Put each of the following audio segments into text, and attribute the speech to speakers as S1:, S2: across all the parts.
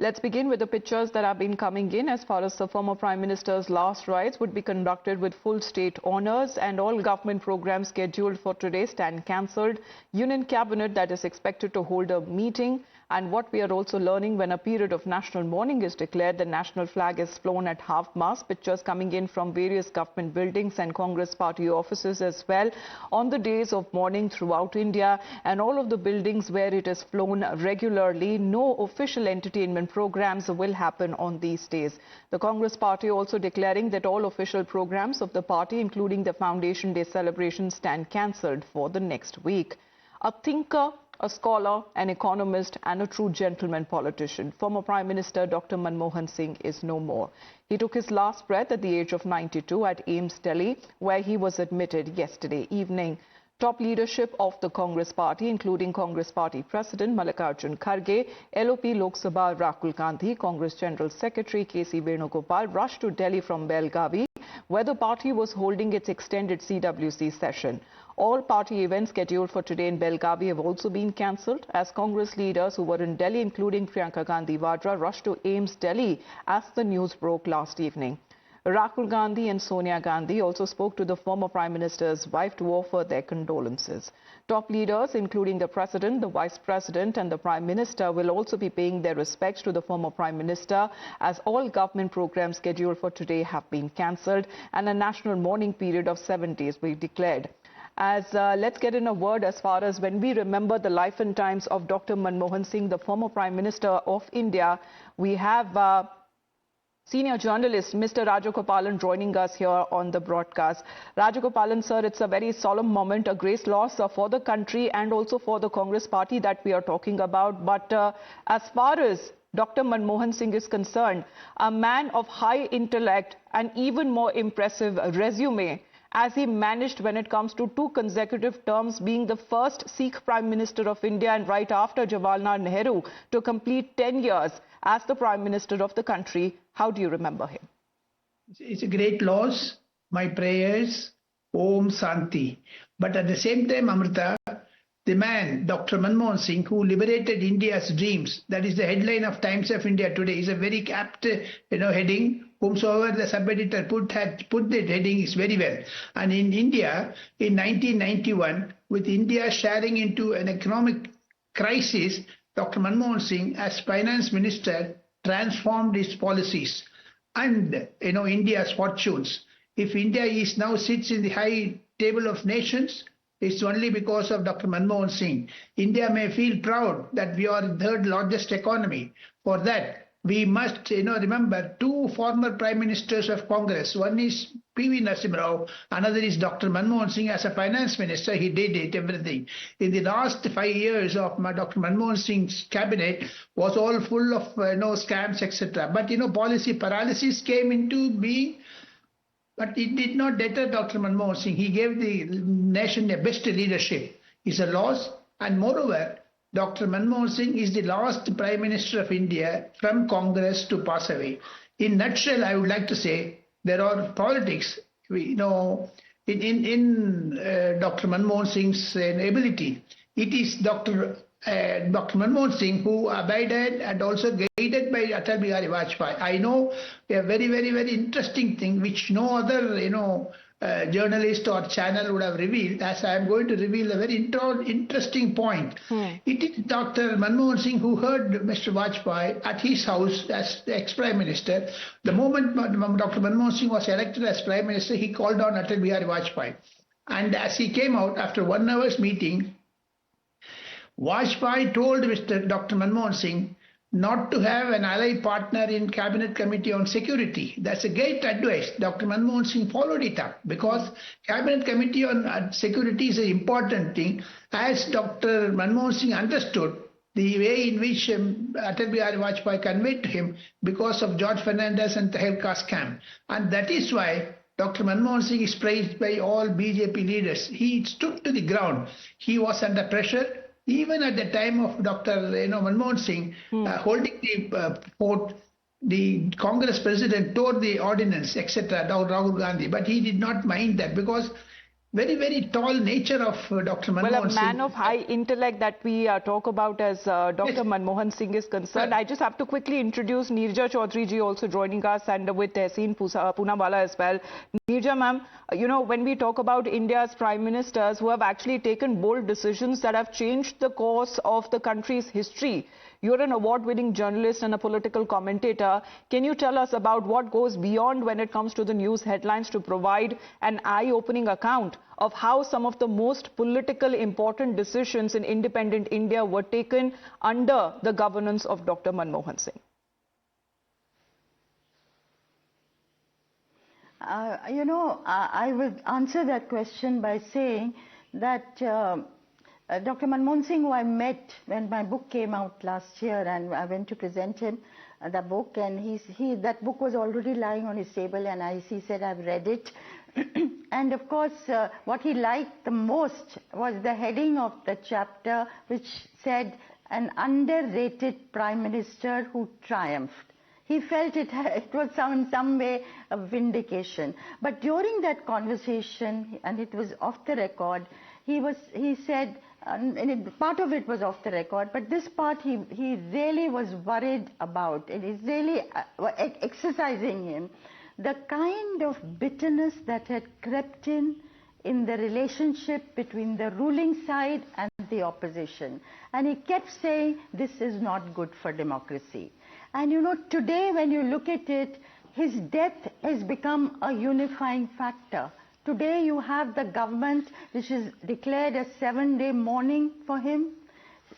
S1: Let's begin with the pictures that have been coming in as far as the former Prime Minister's last rites would be conducted with full state honours, and all government programs scheduled for today stand cancelled. Union Cabinet that is expected to hold a meeting, and what we are also learning, when a period of national mourning is declared, the national flag is flown at half-mast. Pictures coming in from various government buildings and Congress party offices as well on the days of mourning throughout India, and all of the buildings where it is flown regularly. No official entertainment programs will happen on these days. The Congress party also declaring that all official programs of the party, including the Foundation Day celebration, stand cancelled for the next week. A thinker, a scholar, an economist and a true gentleman politician, former Prime Minister Dr. Manmohan Singh is no more. He took his last breath at the age of 92 at AIIMS, Delhi, where he was admitted yesterday evening. Top leadership of the Congress party, including Congress party President Mallikarjun Kharge, LOP Lok Sabha Rahul Gandhi, Congress General Secretary K.C. Venugopal, rushed to Delhi from Belgavi, where the party was holding its extended CWC session. All party events scheduled for today in Belgavi have also been cancelled, as Congress leaders who were in Delhi, including Priyanka Gandhi Vadra, rushed to AIIMS, Delhi as the news broke last evening. Rahul Gandhi and Sonia Gandhi also spoke to the former Prime Minister's wife to offer their condolences. Top leaders, including the President, the Vice President and the Prime Minister, will also be paying their respects to the former Prime Minister, as all government programs scheduled for today have been cancelled and a national mourning period of 7 days will be declared. Let's get in a word as far as when we remember the life and times of Dr. Manmohan Singh, the former Prime Minister of India. We have senior journalist Mr. Rajagopalan joining us here on the broadcast. Rajagopalan, sir, it's a very solemn moment, a great loss for the country and also for the Congress party that we are talking about. But as far as Dr. Manmohan Singh is concerned, a man of high intellect and even more impressive resume, as he managed when it comes to 2 consecutive terms, being the first Sikh Prime Minister of India and right after Jawaharlal Nehru to complete 10 years as the Prime Minister of the country. How do you remember him?
S2: It's a great loss. My prayers, Om Santi. But at the same time, Amrita, the man, Dr. Manmohan Singh, who liberated India's dreams, that is the headline of Times of India today, is a very apt, heading. Whomsoever the sub-editor put that heading is very well. And in India, in 1991, with India sharing into an economic crisis, Dr. Manmohan Singh, as finance minister, transformed his policies and India's fortunes. If India is now sits in the high table of nations, it's only because of Dr. Manmohan Singh. India may feel proud that we are the 3rd largest economy. For that, we must remember 2 former Prime Ministers of Congress. One is P.V. Narasimha Rao, another is Dr. Manmohan Singh. As a finance minister, he did everything. In the last 5 years of Dr. Manmohan Singh's cabinet was all full of scams, etc. But policy paralysis came into being, but it did not deter Dr. Manmohan Singh. He gave the nation the best leadership. It's a loss, and moreover, Dr. Manmohan Singh is the last Prime Minister of India from Congress to pass away. In nutshell, I would like to say there are politics, in Dr. Manmohan Singh's ability. It is Dr. Manmohan Singh who abided and also guided by Atal Bihari Vajpayee. I know a very, very, very interesting thing which no other, journalist or channel would have revealed, as I am going to reveal a very interesting point. It is Dr. Manmohan Singh who heard Mr. Vajpayee at his house as the ex-Prime Minister. The moment Dr. Manmohan Singh was elected as Prime Minister, he called on Atal Bihari Vajpayee. And as he came out after 1 hour's meeting, Vajpayee told Dr. Manmohan Singh not to have an ally partner in Cabinet Committee on Security. That's a great advice. Dr. Manmohan Singh followed it up, because Cabinet Committee on Security is an important thing. As Dr. Manmohan Singh understood the way in which Atal Bihari Vajpayee conveyed to him because of George Fernandez and Tehelka scam. And that is why Dr. Manmohan Singh is praised by all BJP leaders. He stood to the ground. He was under pressure. Even at the time of Dr. Manmohan Singh holding the fort, the Congress president tore the ordinance, etc., Rahul Gandhi. But he did not mind that, because very, very tall nature of Dr. Manmohan
S1: Well, a
S2: Singh.
S1: man of high intellect that we talk about as Dr.
S2: Yes.
S1: Manmohan Singh is concerned. I just have to quickly introduce Neerja Chaudhary ji also joining us, and with Tehseen Poonawalla as well. Neerja ma'am, you know, when we talk about India's prime ministers who have actually taken bold decisions that have changed the course of the country's history, you're an award-winning journalist and a political commentator. Can you tell us about what goes beyond when it comes to the news headlines to provide an eye-opening account of how some of the most politically important decisions in independent India were taken under the governance of Dr. Manmohan Singh?
S3: I would answer that question by saying that Dr. Manmohan Singh, who I met when my book came out last year, and I went to present him the book, and that book was already lying on his table, and he said, I've read it. And of course, what he liked the most was the heading of the chapter, which said, an underrated prime minister who triumphed. He felt it was in some way a vindication. But during that conversation, and it was off the record, he said, and part of it was off the record, but this part he really was worried about. It is really exercising him. The kind of bitterness that had crept in the relationship between the ruling side and the opposition. And he kept saying, this is not good for democracy. And you know, today when you look at it, his death has become a unifying factor. Today you have the government which is declared a 7-day mourning for him.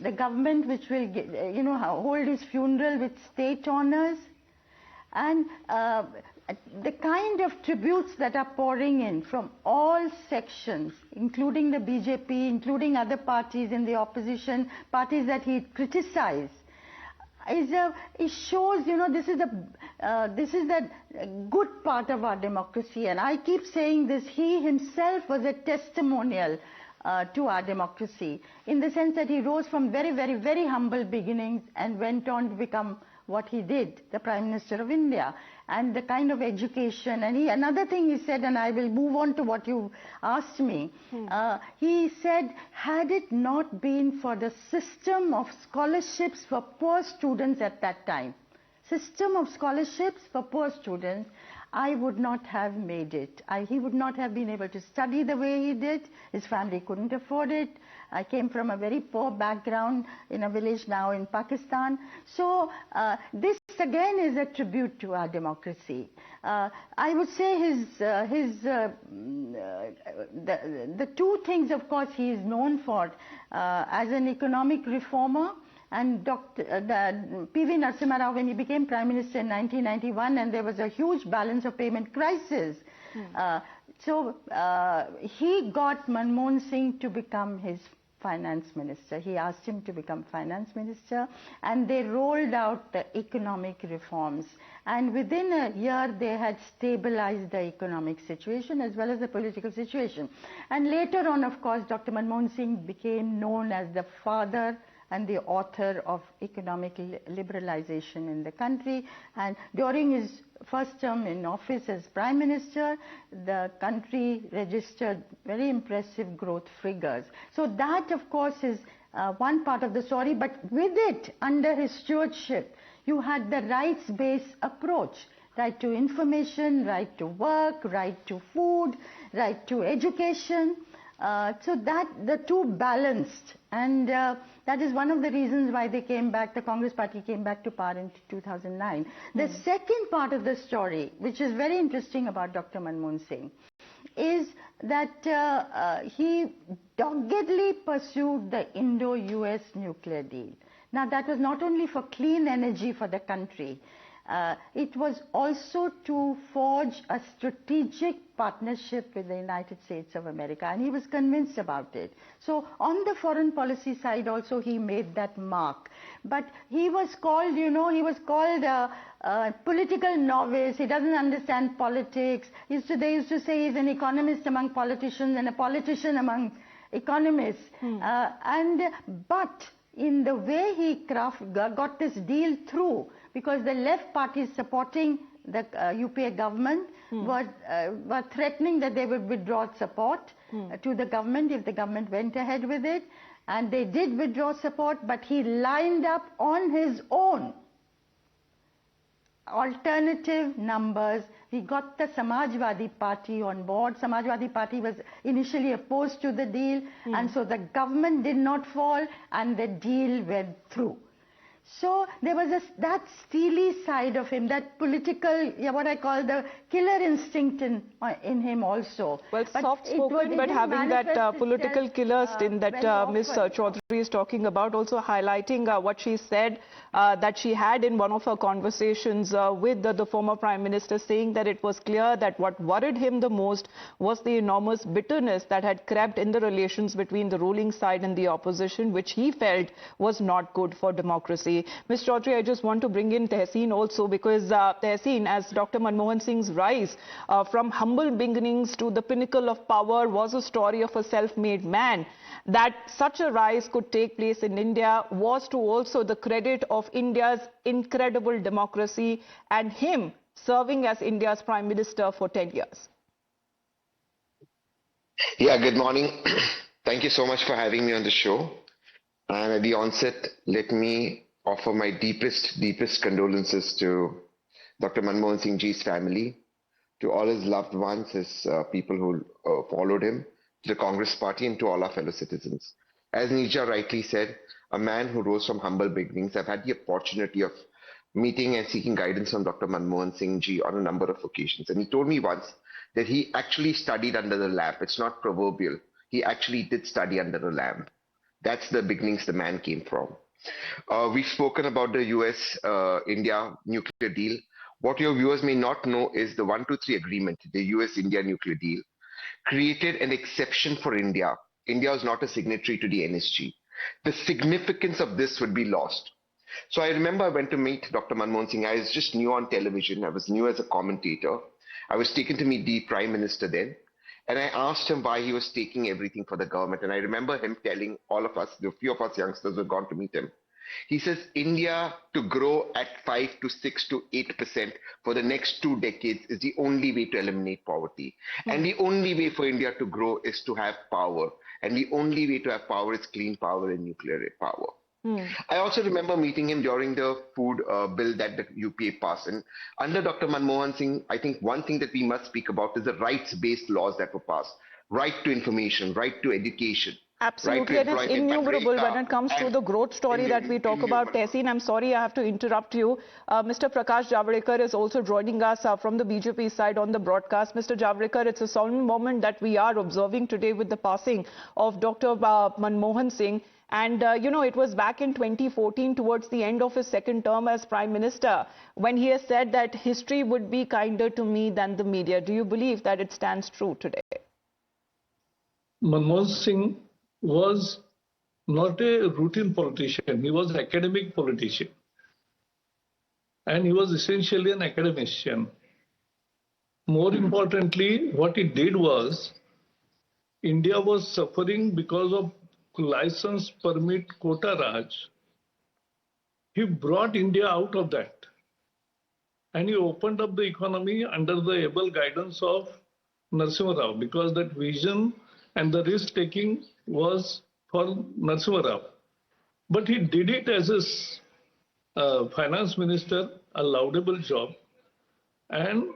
S3: The government which will hold his funeral with state honors. And the kind of tributes that are pouring in from all sections, including the BJP, including other parties in the opposition, parties that he criticized, it shows, you know, this is the good part of our democracy. And I keep saying this, he himself was a testimonial to our democracy, in the sense that he rose from very, very, very humble beginnings and went on to become what he did, the Prime Minister of India. And the kind of education, and another thing he said, and I will move on to what you asked me, he said, had it not been for the system of scholarships for poor students at that time, system of scholarships for poor students, I would not have made it. He would not have been able to study the way he did. His family couldn't afford it. I came from a very poor background in a village now in Pakistan. So this again is a tribute to our democracy. I would say the two things, of course, he is known for as an economic reformer. And P.V. Narasimha Rao, when he became Prime Minister in 1991, and there was a huge balance of payment crisis, so he got Manmohan Singh to become his finance minister. He asked him to become finance minister, and they rolled out the economic reforms. And within a year, they had stabilized the economic situation as well as the political situation. And later on, of course, Dr. Manmohan Singh became known as the father and the author of economic liberalization in the country. And during his first term in office as Prime Minister, the country registered very impressive growth figures. So that, of course, is one part of the story. But with it, under his stewardship, you had the rights-based approach. Right to information, right to work, right to food, right to education. So that the two balanced, and that is one of the reasons why they came back, the Congress party came back to power in 2009. The second part of the story, which is very interesting about Dr. Manmohan Singh, is that he doggedly pursued the Indo-US nuclear deal. Now that was not only for clean energy for the country, it was also to forge a strategic partnership with the United States of America, and he was convinced about it. So on the foreign policy side also he made that mark. But he was called, you know, he was called a political novice. He doesn't understand politics. They used to say he's an economist among politicians and a politician among economists. But in the way he got this deal through, because the left party is supporting the UPA government were threatening that they would withdraw support to the government if the government went ahead with it. And they did withdraw support, but he lined up on his own alternative numbers. We got the Samajwadi Party on board. Samajwadi Party was initially opposed to the deal, and so the government did not fall and the deal went through. So there was that steely side of him, that political, what I call the killer instinct in him also.
S1: Well, soft-spoken, but having that political killer instinct that Ms. Chaudhary is talking about, also highlighting what she said that she had in one of her conversations with the former Prime Minister, saying that it was clear that what worried him the most was the enormous bitterness that had crept in the relations between the ruling side and the opposition, which he felt was not good for democracy. Ms. Chaudhary, I just want to bring in Tehseen also, because Tehseen, as Dr. Manmohan Singh's rise from humble beginnings to the pinnacle of power was a story of a self-made man. That such a rise could take place in India was to also the credit of India's incredible democracy and him serving as India's Prime Minister for 10 years.
S4: Yeah, good morning. Thank you so much for having me on the show. And at the onset, let me offer my deepest condolences to Dr. Manmohan Singh Ji's family, to all his loved ones, his people who followed him, to the Congress party, and to all our fellow citizens. As Nija rightly said, a man who rose from humble beginnings. I've had the opportunity of meeting and seeking guidance from Dr. Manmohan Singh Ji on a number of occasions. And he told me once that he actually studied under the lamp. It's not proverbial. He actually did study under the lamp. That's the beginnings the man came from. We've spoken about the US-India nuclear deal. What your viewers may not know is the 123 agreement, the US-India nuclear deal, created an exception for India. India was not a signatory to the NSG. The significance of this would be lost. So I remember I went to meet Dr. Manmohan Singh. I was just new on television. I was new as a commentator. I was taken to meet the Prime Minister then. And I asked him why he was taking everything for the government. And I remember him telling all of us, the few of us youngsters who had gone to meet him, he says, India to grow at 5 to 6 to 8% for the next 2 decades is the only way to eliminate poverty. And the only way for India to grow is to have power. And the only way to have power is clean power and nuclear power. I also remember meeting him during the food bill that the UPA passed. And under Dr. Manmohan Singh, I think one thing that we must speak about is the rights-based laws that were passed. Right to information, right to education.
S1: Absolutely, and it's innumerable when it comes to the growth story that we talk about. Tehseen, I'm sorry I have to interrupt you. Mr. Prakash Javadekar is also joining us from the BJP side on the broadcast. Mr. Javadekar, it's a solemn moment that we are observing today with the passing of Dr. Manmohan Singh. And, it was back in 2014, towards the end of his second term as Prime Minister, when he has said that history would be kinder to me than the media. Do you believe that it stands true today?
S5: Manmohan Singh was not a routine politician. He was an academic politician. And he was essentially an academician. More importantly, what he did was, India was suffering because of license permit quota Raj. He brought India out of that. And he opened up the economy under the able guidance of Narasimha Rao, because that vision and the risk taking was for Narasimha Rao. But he did it as a finance minister, a laudable job, and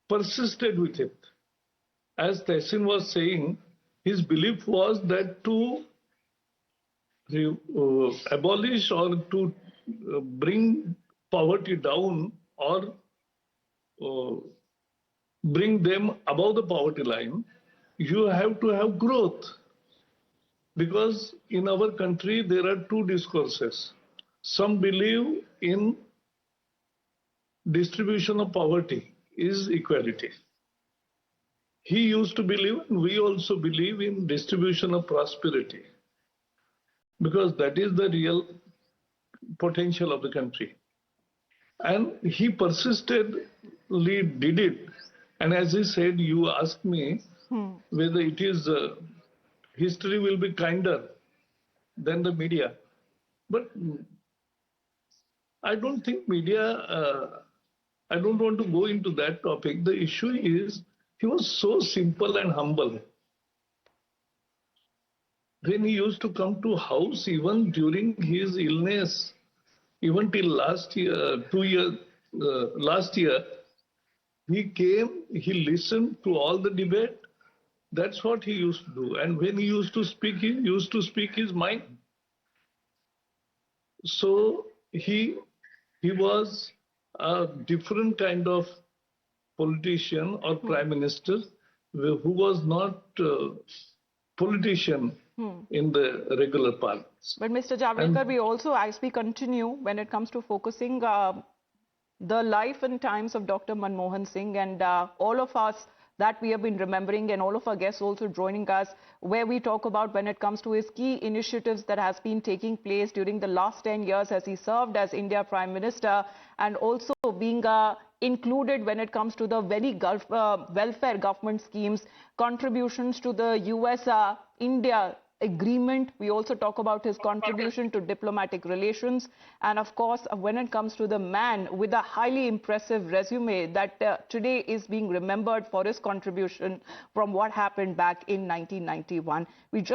S5: persisted with it. As Tehseen was saying, his belief was that to abolish or to bring poverty down or bring them above the poverty line, you have to have growth. Because in our country, there are two discourses. Some believe in distribution of poverty is equality. He used to believe, and we also believe, in distribution of prosperity, because that is the real potential of the country. And he persistently did it. And as he said, you asked me whether it is history will be kinder than the media. But I don't think media I don't want to go into that topic. The issue is he was so simple and humble. When he used to come to house, even during his illness, even till last year, 2 years, last year, he came, he listened to all the debate. That's what he used to do. And when he used to speak, he used to speak his mind. So he was a different kind of politician or prime minister who was not politician in the regular parlance.
S1: But Mr. Javadekar, we also, as we continue, when it comes to focusing the life and times of Dr. Manmohan Singh, and all of us that we have been remembering, and all of our guests also joining us, where we talk about when it comes to his key initiatives that has been taking place during the last 10 years as he served as India Prime Minister, and also being included when it comes to the very welfare government schemes, contributions to the US-India agreement. We also talk about his contribution to diplomatic relations, and of course when it comes to the man with a highly impressive resume that today is being remembered for his contribution from what happened back in 1991. We just